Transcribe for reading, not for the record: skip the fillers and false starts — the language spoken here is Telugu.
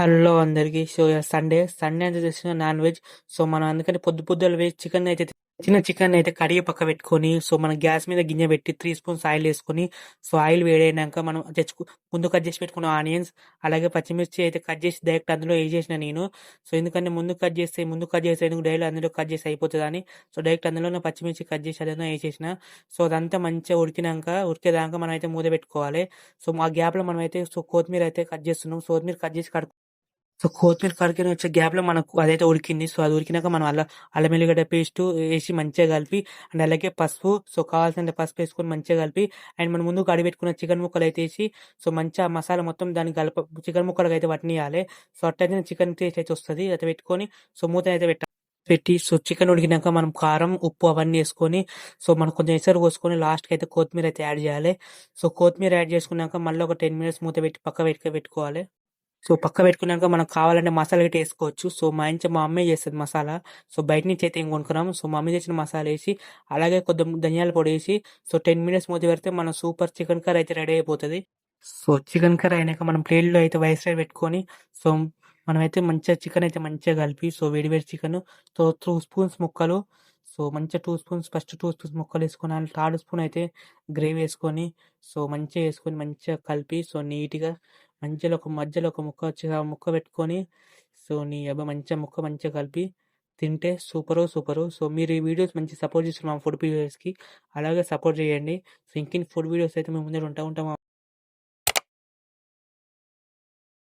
హలో అందరికి. సో సండే అంతా తెచ్చిన నాన్ వెజ్. సో మనం అందుకని పొద్దుల వేసి చికెన్ అయితే కడిగి పక్క పెట్టుకొని, సో మన గ్యాస్ మీద గిన్నె పెట్టి 3 స్పూన్స్ ఆయిల్ వేసుకొని, సో ఆయిల్ వేడైనాక మనం ముందు కట్ చేసి పెట్టుకున్న ఆనియన్స్, అలాగే పచ్చిమిర్చి అయితే కట్ చేసి డైరెక్ట్ అందులో వేసేసిన నేను. సో ఎందుకంటే ముందు కట్ చేస్తే ఎందుకు డైరెక్ట్ అందులో కట్ చేసి అయిపోతుందని, సో డైరెక్ట్ అందులోనే పచ్చిమిర్చి కట్ చేసి అదైనా వేసేసిన. సో అదంతా మంచిగా ఉడికేదాకా మనం అయితే మూత పెట్టుకోవాలి. సో ఆ గ్యాప్లో మనం అయితే కొత్తిమీర అయితే కట్ చేస్తున్నాం. సో కొత్తిమీర కట్ చేసి కొత్తిమీర కడిగిన వచ్చే గ్యాప్‌లో మనకు అదైతే ఉడికింది. సో అది ఉడికినాక మనం అల్లం ఎల్లిగడ్డ పేస్టు ఏసి మంచిగా కలిపి, అండ్ అలాగే పసుపు, సో కావాల్సినంత పసుపేసుకొని మంచిగా కలిపి, అండ్ మనం ముందు కడిగిపెట్టుకున్న చికెన్ ముక్కలైతే ఏసి, సో మంచిగా ఆ మసాలా మొత్తం దానికి చికెన్ ముక్కలకైతే పట్టినియాలే. సో అట్లయితేనే చికెన్ టేస్ట్ అయితే వస్తది. అయితే పెట్టుకొని, సో మూతనైతే పెట్టి, సో చికెన్ ఉడికినాక మనం కారం, ఉప్పు అవన్నీ ఏసుకొని, సో మనం కొంచెం ఎసరు పోసుకొని లాస్ట్‌కి అయితే కొత్తిమీర అయితే యాడ్ చేయాలి. సో కొత్తిమీర యాడ్ చేసుకున్నాక మళ్ళీ ఒక 10 మినిట్స్ మూత పెట్టి పెట్టుకోవాలి. సో పక్క పెట్టుకున్నాక మనకు కావాలంటే మసాలా గిట్ట ఏసుకోవచ్చు. సో మా అమ్మే చేస్తది మసాలా. సో బయట నుంచి అయితే ఏం కొనుక్కురాము. సో మా మమ్మీ తెచ్చిన మసాలా ఏసి, అలాగే కొద్దిగా ధనియాల పొడి ఏసి, సో 10 మినిట్స్ మూత పెడితే మన సూపర్ చికెన్ కర్రీ అయితే రెడీ అయిపోతది. సో చికెన్ కర్రీ అయినాక మనం ప్లేట్‌లో అయితే వైట్ రైస్ పెట్టుకొని, సో మనమైతే మంచిగా చికెన్ అయితే మంచిగా కలిపి, సో వేడి వేడి చికెను, సో 2 స్పూన్స్ ముక్కలు, సో మంచిగా 2 స్పూన్స్ ఫస్ట్ 2 స్పూన్స్ ముక్కలేసుకొని, అండ్ థర్డ్ స్పూన్ అయితే గ్రేవీ ఏసుకొని, సో మంచిగా ఏసుకొని మంచిగా కలిపి, సో నీట్‌గా మధ్యలో ఒక ముక్క వచ్చి ఆ ముక్క పెట్టుకొని, సో నీ యబ్బ మంచిగా ముక్క మంచిగా కలిపి తింటే సూపరు. సో మీరు ఈ వీడియోస్ మంచిగా సపోర్ట్ చేస్తున్నారు మా ఫుడ్ వీడియోస్‌కి. అలాగే సపోర్ట్ చేయండి. సో ఇంకెన్ని ఫుడ్ వీడియోస్ అయితే మేము ముందర ఉంటాం.